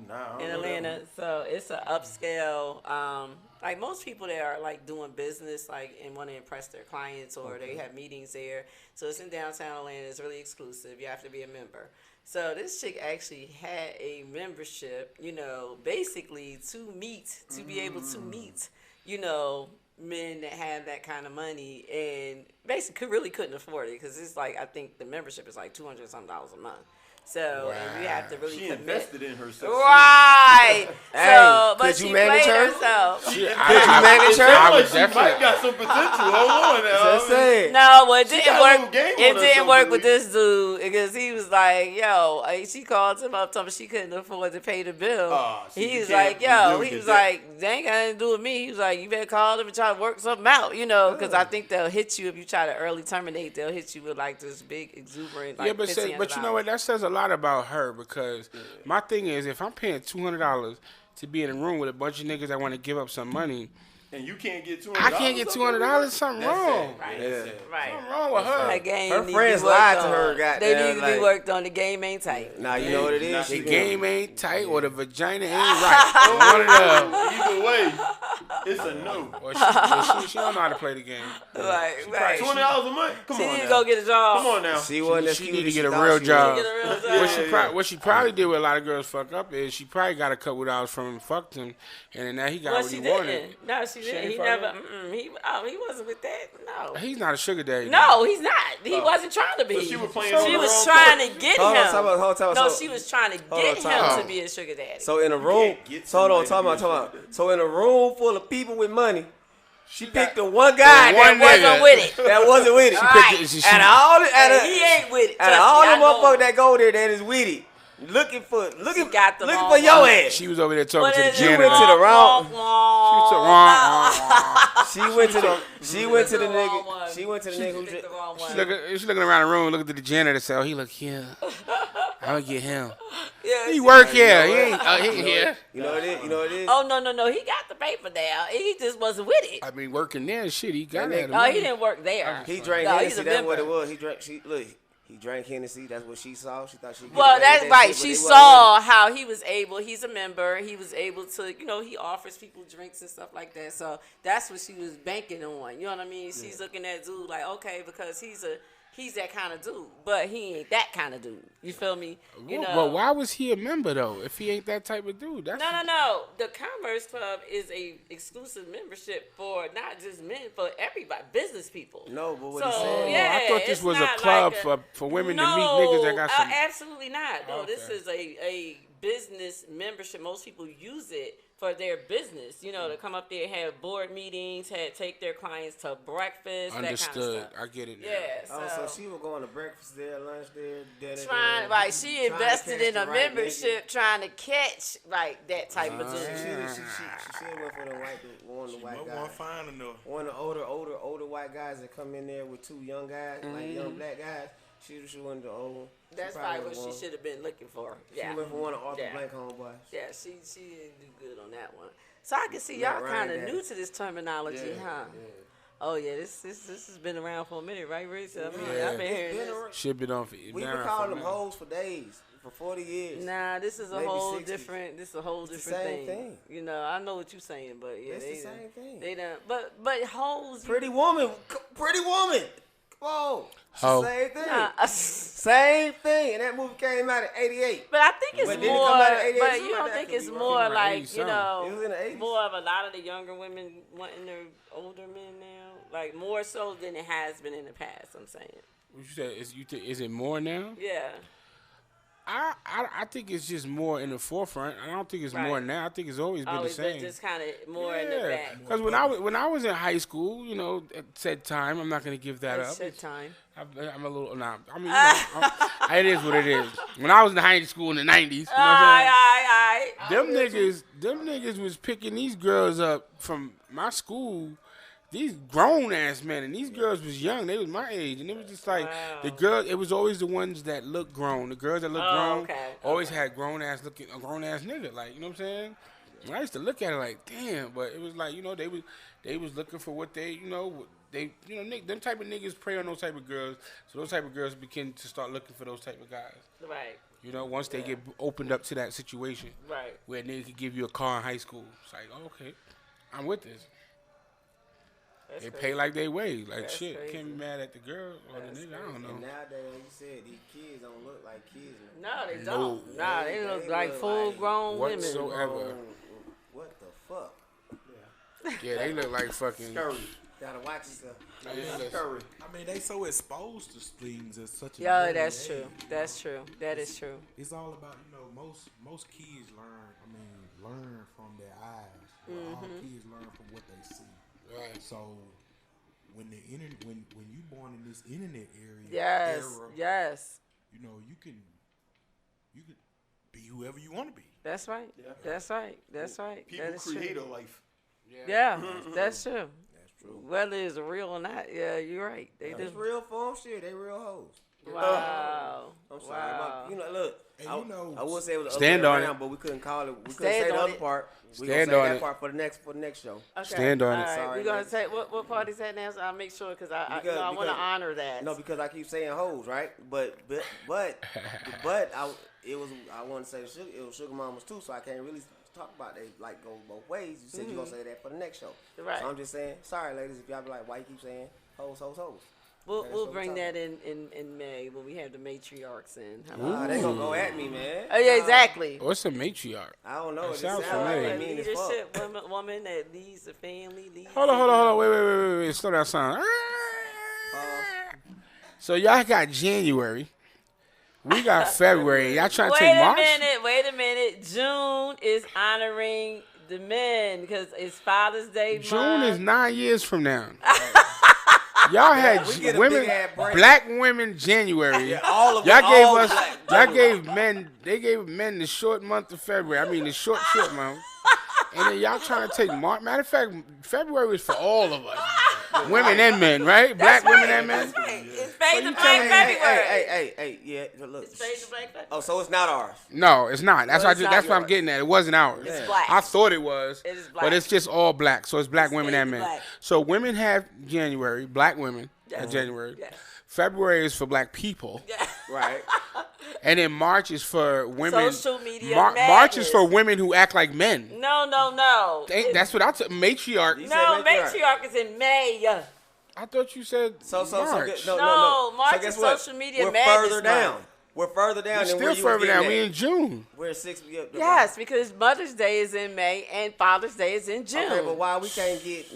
No, in Atlanta. So it's an upscale, like most people that are like doing business like and want to impress their clients or they have meetings there. So it's in downtown Atlanta. It's really exclusive. You have to be a member. So this chick actually had a membership, basically to be able to meet, men that have that kind of money and basically really couldn't afford it because it's like, I think the membership is like $200 something a month. So and you have to really she commit. invested in herself. Right. Hey, but could you she manage played her? herself. Could you manage her? I would She definitely. might got some potential. Hold on now. Just saying. No, well, it She didn't got a work. little game It on didn't herself, work with really. this dude because he was like, "Yo," she called him up, told me she couldn't afford to pay the bill. See, He you was can't like, "Yo," really he was get that. like, "They ain't got nothing to do with me." He was like, "You better call them and try to work something out, because I think they'll hit you if you try to early terminate. They'll hit you with like this big exuberant, like Yeah, but you know what? That says a lot about her because my thing is, if I'm paying $200 to be in a room with a bunch of niggas that want to give up some money, and you can't get $200. I can't get $200. Something wrong. Right. Something wrong with her. That game Her need friends to be worked lied to on. her, They goddamn, need to be like- worked on. The game ain't tight. Nah, you know what it is. The game ain't tight or the vagina ain't right. One of them. Either way, it's a no. Or she don't know how to play the game. Right. $20 a month? Come She on need to now. go get a job. Come on now. She wasn't as She cute need to as get she a thought real she job. Get a real job. What she probably did what a lot of girls fuck up is she probably got a couple dollars from him, fucked him, and then now he got Well, what she he wanted. didn't. No, she didn't. ain't He fuck never. him? He wasn't with that. No. He's not a sugar daddy. No, he's not. He wasn't trying to be. So she was playing She on the was wrong trying to get Hold him. on, time out. No, So- she was trying to Hold get on, time him out. to be a sugar daddy. So in a room, can't get hold on, somebody talking to about. be a So in a room full of people with money, she picked the one guy The one that nigga. wasn't with it. that wasn't with it. Right. She- And all the, And he ain't with it. and Trust all me, the I know motherfuckers him. that go there that is with it, looking for got the wrong your one. ass. She was over there talking But to the it's janitor. went to the wrong- She went to wrong. She went to the the wrong nigga. one. She went to the nigga who picked just. the wrong one. She looking around the room, looking at the janitor, say, "Oh, he look here. I'm gonna get him. Yeah, He she- work here. He ain't here. You know what it is. You know what it is. Oh no! He got the paper there. He just wasn't with it. I mean, working there, shit. He got That that. No, he didn't work there. He drank No, he's Hennessy. a That's what it member. was. He drank. He drank Hennessy. That's what she saw. She thought she. could Well, get away that's with that right. shit, but She it wasn't saw how he was able. He's a member. He was able to, he offers people drinks and stuff like that. So that's what she was banking on. You know what I mean? She's looking at dude like, okay, because he's that kind of dude, but he ain't that kind of dude. You feel me? You know. Well, why was he a member though? If he ain't that type of dude, that's No. The Commerce Club is a exclusive membership for not just men, for everybody, business people. No, but what So, he said. yeah, I thought this it's was a not club like for women to meet niggas that got some. Absolutely not. No, Okay. this is a business membership. Most people use it for their business, to come up there and have board meetings, take their clients to breakfast, Understood. that kind of stuff. I get it now. Yeah, So she was going to breakfast there, lunch there, dinner there. she trying to invested catch in the a right membership trying to catch that type of nigga. dude. She went for one of the white She guys. wasn't fine enough. One of the older white guys that come in there with two young guys, like young black guys. She went to old. That's probably what she should have been looking for. Yeah. She went for one of Arthur Yeah. Blank homeboys. Yeah, she didn't do good on that one. So I can see y'all kind of new to this terminology, huh? Yeah. Oh yeah, this has been around for a minute, right, Rich? I mean, Yeah. I've been hearing this. Shit been on for. We've been calling them hoes for days, for 40 years. Nah, this is a Maybe whole 60. different. This is a whole It's the different same thing. You know, I know what you're saying, but yeah, It's they the done- same thing. They done, but hoes. Pretty woman. Pretty woman. Come on. It's the Hoe. same thing. Nah, Same thing. And that movie came out in 88. but I think it's But did it more. come out in 88? But you Something don't like think that it's could be more right. like It was in the you 80s. more of a lot of the younger women wanting their older men now, like more so than it has been in the past. I'm saying. What you said? Is it more now? Yeah. I think it's just more in the forefront. I don't think it's more Right. now. I think it's always been Always the been same. just kind of more in the back. Because when I was in high school, you know, at said time, I'm not gonna give that up. Shit time. I'm a little nah. I mean, you know, it is what it is. When I was in high school in the '90s, you know what I'm saying? Them niggas was picking these girls up from my school. These grown ass men, and these girls was young. They was my age, and it was just like the girls. It was always the ones that looked grown. The girls that looked grown always had grown ass nigga. Like, you know what I'm saying? And I used to look at it like, damn. But it was like, you know, they was looking for what they, you know, them type of niggas prey on those type of girls. So those type of girls begin to start looking for those type of guys. Right. You know, once they get opened up to that situation, Right. where a nigga could give you a car in high school, it's like, oh, okay, I'm with this. That's They crazy. pay like they weigh. Like, That's shit, crazy. can't be mad at the girl or the nigga. I don't And know. nowadays, like you said, these kids don't look like kids. No, they No. don't. Nah, they look They like look full like grown women. Whatsoever. Oh, what the fuck? Yeah, they look like fucking. Gotta watch yourself. I mean, they so exposed to things at such a Yeah, young that's age. true. That's true. That is true. It's all about, you know, most kids learn from their eyes. Well, all kids learn from what they see. Right. So when when you born in this internet era, Yes. you know, you could be whoever you want to be. That's right. Yeah. That's right. That's right. People that is create true. a life. Yeah, that's true. That's true. Whether it's real or not, yeah, you're right. They It's do. real for them. Shit, they real hoes. Wow. I'm sorry. Wow. You know, look. And I, you know, I would say it was the Stand other way on around, it. but we couldn't call it. We couldn't Stand say the on other it. part. We gonna Stand say on that it. part for the next show. Okay. Stand on it. All right, Sorry, we're gonna ladies. say what party's that now? So I'll make sure because I want to Because- honor that. No, because I keep saying hoes, right? But I want to say it was sugar mamas too, so I can't really talk about they like go both ways. You said you're gonna say that for the next show, Right. So I'm just saying, sorry, ladies, if y'all be like, why you keep saying hoes? We'll That's what we're bring talking that in May when we have the matriarchs in. How Nah, about they gonna go at me, man. Oh yeah, exactly. What's a matriarch? I don't know. That It just sounds sound like familiar. they mean as fuck. Leadership woman that leads the family. Leads Hold on. Wait. Slow that sound. So y'all got January. We got February. Y'all trying to take March? Wait a minute. June is honoring the men because it's Father's Day. June is month. 9 years from now. Y'all had we get a women, big-ass break. black women, January. All of Y'all them, gave all us, black. y'all gave men, they gave men the short month of February. I mean, the short month. And then y'all trying to take March. Matter of fact, February is for all of us. Women and men, right? Black women and men. That's right. It's Fade to you Black telling me- February. Hey, yeah. Look. It's Fade to Black February. Oh, so it's not ours. No, it's not. That's No, why it's not that's what I'm yours. getting at. It wasn't ours. It's black. I thought it was. It is black. But it's just all black. So it's black It's women fade and to men. black. So women have January, black women have Yes. January. Yes. February is for black people. Yeah. Right. And then March is for women. Social media March is madness. for women who act like men. No. That's what I took. Matriarch. You No, said matriarch. matriarch is in May. I thought you said So March. No, March so guess is what? social media We're madness further down. month. We're further down We're than still where you further was down. getting We at. in June. We're 6. Yes, because Mother's Day is in May and Father's Day is in June. Okay, but why we can't get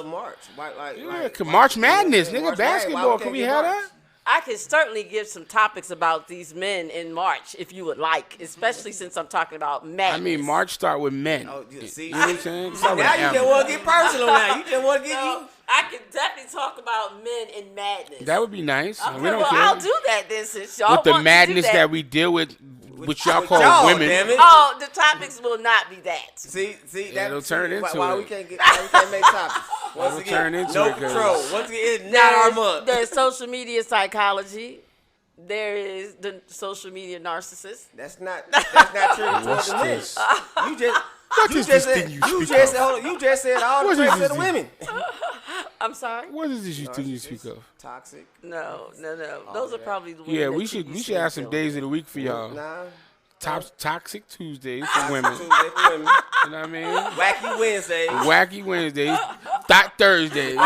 March? Why, Yeah, March Madness, nigga. March Madness. Basketball. Why Can we can't have get that? March? I can certainly give some topics about these men in March if you would like, especially since I'm talking about madness. I mean, March start with men. Oh, you see? You know what I'm saying? So now you just want to get personal now. You just want to get So, I can definitely talk about men in madness. That would be nice. Okay, We don't well, care. I'll do that then since y'all With the want madness to do that we deal with, which y'all with call y'all, women. damn it. Oh, the topics will not be that. See, Yeah, it'll turn into why it. we can't make topics. Once It'll again, turn into no it, 'cause- control. Once again, it's not our month. There's social media psychology. there is the social media narcissist. That's not true towards the men. You just said all the traits of the women. I'm sorry. What is this you think you speak of? Toxic. No. Those are probably the women. Yeah, that we you should be we should have some seeing. days of the week for y'all. Nah. Toxic Tuesdays for women. Tuesday for women. You know what I mean? Wacky Wednesday. Wacky Wednesdays, Thought Thursdays,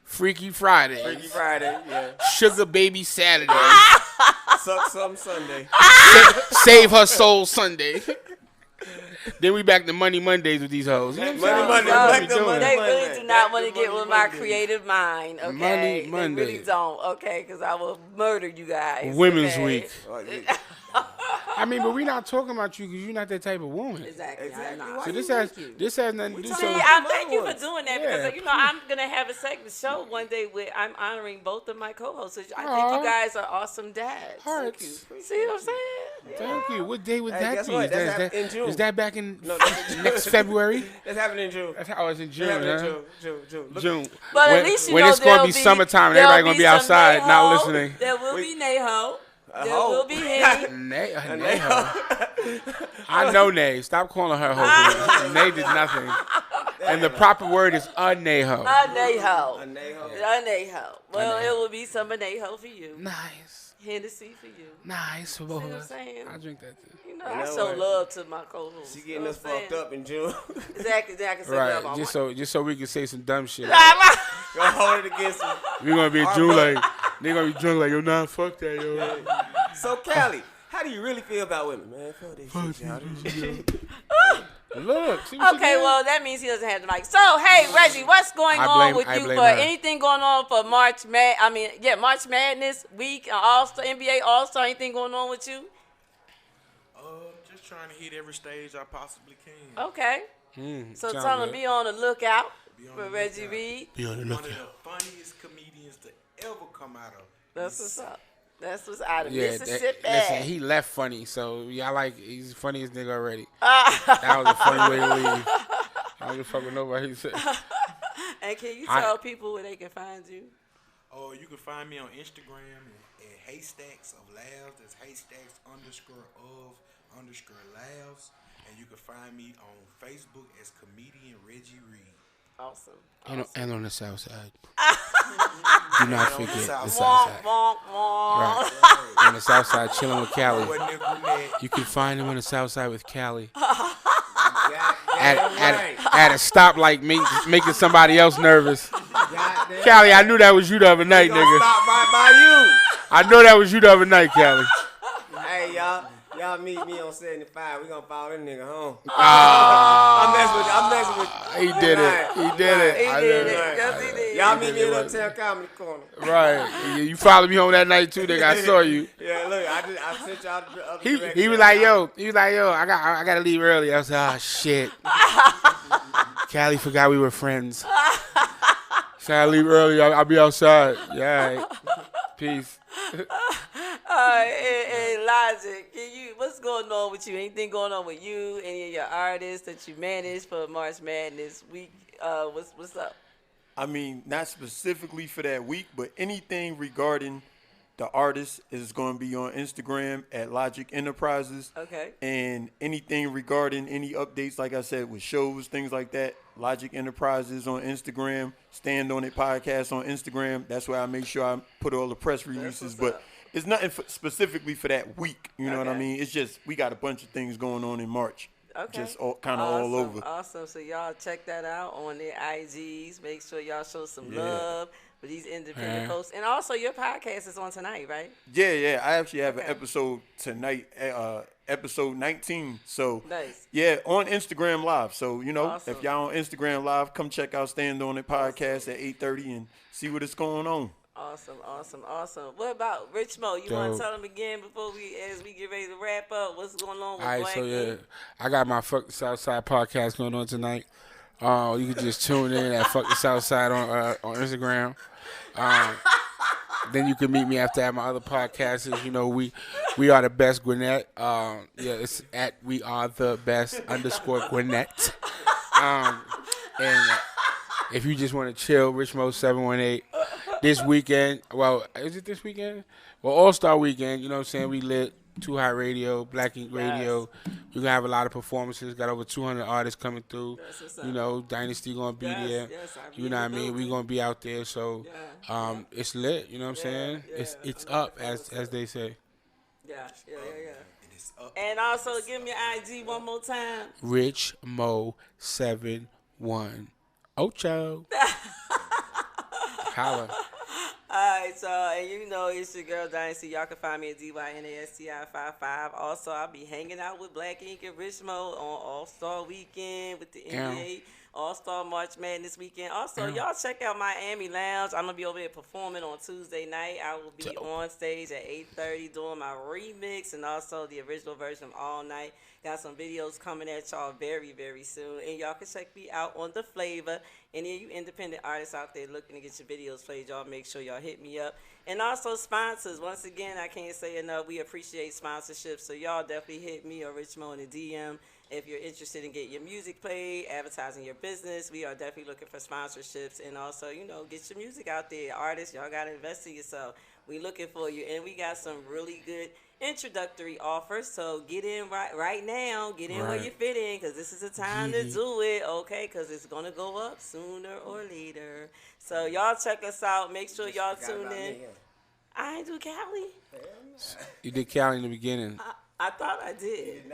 Freaky Fridays, Freaky Friday. Yeah. Sugar Baby Saturdays, Suck some Sunday. Save Her Soul Sunday. Then we back to Money Mondays with these hoes. You know what I'm Money saying? Monday. What we doing? They really do not want to get with my creative mind, okay? Money Monday. They really don't, okay? Because I will murder you guys. Women's okay? Week. I mean, but we not talking about you because you're not that type of woman. Exactly. I'm not. So this has nothing to do. See, So I thank you for doing that Yeah. because I'm gonna have a segment show one day where I'm honoring both of my co-hosts. I think Aw. you guys are awesome dads. Hearts. See what I'm saying? Thank you. What day would Hey, that guess be? what? Is That's that, in June. is that back in No, that's next February? That's happening in June. That's how it's in June, That's happening huh? in June. Look, June. But when, at least you when know it's gonna there'll be summertime and there'll everybody gonna be some outside, Neho, not listening. There will be Neho. There hoe. will be Henny. Nay, I know Nay. Stop calling her hoe. Nay did nothing. And the proper word is a Neho. A Neho. A Neho. A Neho. Well, it will be some Neho for you. Nice. Hennessy for you. Nice for both See of what I'm us. saying? I drink that too. You know, You I know show what? love to my co-hosts. She getting You know us what I'm fucked saying? up in June. Exactly. I can say Right. that Just so we can say some dumb shit. Go hold it against her. We're gonna be in June like they gonna be drunk like yo nah fuck that yo. So, Callie, how do you really feel about women? Man, fuck this shit, y'all. Look, see what Okay, you did? well, that means he doesn't have the mic. So, hey, Reggie, what's going I on blame- with I you blame for her. anything going on for March Madness week, All-Star, NBA All-Star, anything going on with you? Just trying to hit every stage I possibly can. Okay. So sound tell him good. be on the lookout Be on for the Reggie lookout. Reed. Be on the One of lookout. the funniest comedians to ever come out of. That's what's up. That's what's out of Yeah, Mississippi. listen, he left funny, so he's the funniest nigga already. That was a funny way to leave. I don't give a fuck what nobody said. And can you tell people where they can find you? Oh, you can find me on Instagram at Haystacks of Laughs. That's Haystacks_of_laughs. And you can find me on Facebook as comedian Reggie Reed. Awesome. And on the south side. Do not forget the south Wonk, side. wonk, wonk. Right. On the south side, chilling with Callie. What nigga Brunette? You can find him on the south side with Callie. Right. At a stoplight, making somebody else nervous. Callie, I knew that was you the other night, Gonna nigga. stop right by you. I know that was you the other night, Callie. Hey, y'all meet me on 75. We gonna follow that nigga home. Ah. I'm messing with you. He did it. He did it. He I did know. it. Yes, he did. Y'all meet me in Uptown Comedy Corner. Right. You followed me home that night too, nigga. I saw you. Yeah, look, I sent y'all the other He direction. was like, yo, I gotta leave early. I was like, oh shit. Callie forgot we were friends. So I leave early. I'll be outside. Yeah. All right. Peace. Hey, Logic, what's going on with you? Anything going on with you? Any of your artists that you manage for March Madness week? What's up? I mean, not specifically for that week, but anything regarding the artist is going to be on Instagram at Logic Enterprises. Okay. And anything regarding any updates, like I said, with shows, things like that, Logic Enterprises on Instagram, Stand On It Podcast on Instagram. That's where I make sure I put all the press releases. But up. it's nothing specifically for that week. You know what I Okay. mean? It's just we got a bunch of things going on in March. Okay. Just kind of all over. Awesome. So y'all check that out on their IGs. Make sure y'all show some love for these independent posts. And also your podcast is on tonight, right? Yeah. I actually have an Okay. episode tonight, episode 19. So, Nice. yeah, on Instagram Live. So, you know, Awesome. if y'all on Instagram Live, come check out Stand On It Podcast at 8:30 and see what is going on. Awesome. What about Rich Mo? You want to Dope. tell them again as we get ready to wrap up? What's going on with All right, Black so Ink? I got my Fuck the Southside podcast going on tonight. You can just tune in at Fuck the Southside on Instagram. Then you can meet me after at my other podcasts. You know, we are the best Gwinnett. It's at we are the best _ Gwinnett. And if you just want to chill, Rich Mo 718 this weekend. Well, is it this weekend? Well, All-Star weekend. You know what I'm saying? We lit Too Hot Radio, Black Ink Radio. We're gonna have a lot of performances. Got over 200 artists coming through. You know, Dynasty gonna be there. You know what I mean? We gonna be out there. So, it's lit. You know what I'm saying? It's up as they say. Yeah. And also, give me your IG one more time. Rich Mo 71. Ocho. Holla. Alright, so, and you know it's your girl Dynasty. Y'all can find me at DYNASTI55. Also, I'll be hanging out with Black Ink and Rich Mo on All-Star Weekend with the NBA All-Star March Madness weekend. Also, y'all check out Miami Lounge. I'm going to be over there performing on Tuesday night. I will be on stage at 8:30 doing my remix and also the original version of All Night. Got some videos coming at y'all very, very soon. And y'all can check me out on The Flavor. Any of you independent artists out there looking to get your videos played, y'all make sure y'all hit me up. And also sponsors. Once again, I can't say enough. We appreciate sponsorships. So y'all definitely hit me or Rich Mo in the DM if you're interested in getting your music played, advertising your business. We are definitely looking for sponsorships. And also, you know, get your music out there. Artists, y'all got to invest in yourself. We looking for you. And we got some really good introductory offers, so get in right now. Get in where you fit in, because this is the time to do it, okay? Because it's going to go up sooner or later. So y'all check us out. Make sure y'all tune in. I ain't do Cali. You did Cali in the beginning. I thought I did.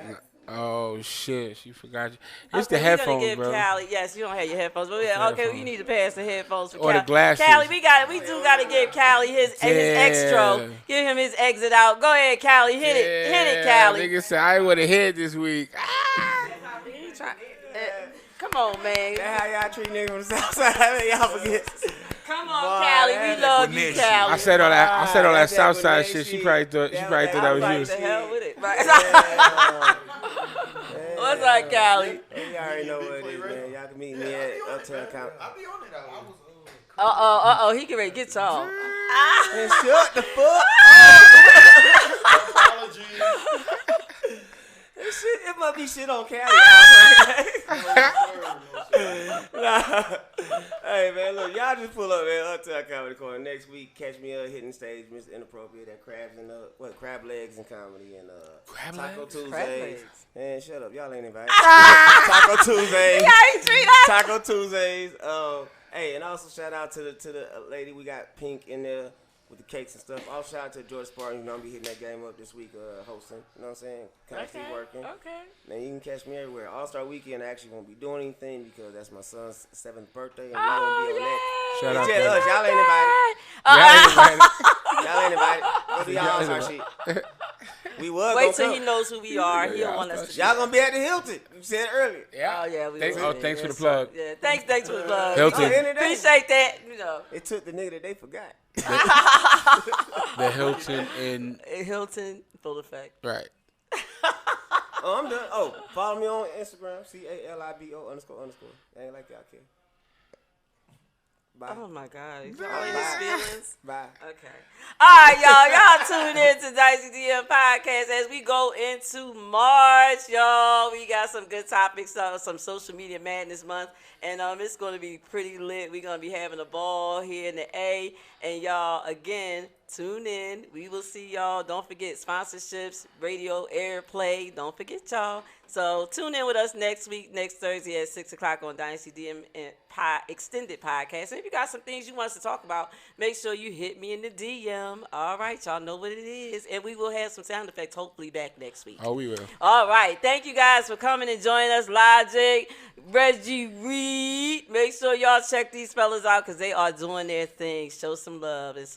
Oh shit, she forgot you. It's the headphones, give bro. Callie, yes, you don't have your headphones, but yeah, okay, well, you need to pass the headphones for or Callie. the glasses. Callie, we do gotta give Callie his extra. Give him his exit out. Go ahead, Callie, hit it, Callie. Nigga said I would have hit this week. Come on, man. That's how y'all treat niggas from the south side. Y'all forget. Come on, Callie. We love you, Callie. I said all that south side shit. She probably thought that was you. The hell with it. What's up, Callie? You already know what it is, man. Y'all can meet me at Uptown County. I'll be on it though. He get ready to get y'all. Man, shut the fuck Apologies. Shit, it must be shit on Cali. Hey, man, look, y'all just pull up, man, Uptown Comedy Corner. Next week, catch me hitting stage, Mr. Inappropriate, and Crabs and, crab legs and comedy, and Taco Tuesdays. Man, shut up. Y'all ain't invited. Taco Tuesdays. Taco Tuesdays. Hey, and also shout out to the lady. We got Pink in there with the cakes and stuff. Also shout out to George Spartan. You know, I'm be hitting that game up this week, hosting. You know what I'm saying? Constantly working. Okay. Man, you can catch me everywhere. All-Star Weekend, I actually won't be doing anything because that's my son's 7th birthday, and we gonna be on that. Shout out to us. Y'all ain't invited. Go do y'all All-Star shit. We was wait till he knows who we are. He don't want us to. Y'all gonna be at the Hilton. You said it earlier. Yeah. Oh yeah. Thanks for the plug. Yeah. Thanks for the plug. Hilton. Appreciate that. You know. It took the nigga that they forgot. The Hilton in Hilton, full effect. Right. Oh, I'm done. Oh, follow me on Instagram. CALIBO__. I ain't like y'all care. Bye. Oh my God. Y'all in his feelings? Bye. Okay. All right, y'all. Y'all tune in to Dicey DM Podcast as we go into March, y'all. We got some good topics, some social media madness month, and it's going to be pretty lit. We're going to be having a ball here in the A, and y'all, again, tune in. We will see y'all. Don't forget sponsorships, radio, airplay. Don't forget y'all. So tune in with us next week, next Thursday at 6 o'clock on Dynasty DM Extended Podcast. And if you got some things you want us to talk about, make sure you hit me in the DM. All right, y'all know what it is. And we will have some sound effects hopefully back next week. Oh, we will. All right. Thank you guys for coming and joining us. Logic, Reggie Reed. Make sure y'all check these fellas out because they are doing their thing. Show some love and support.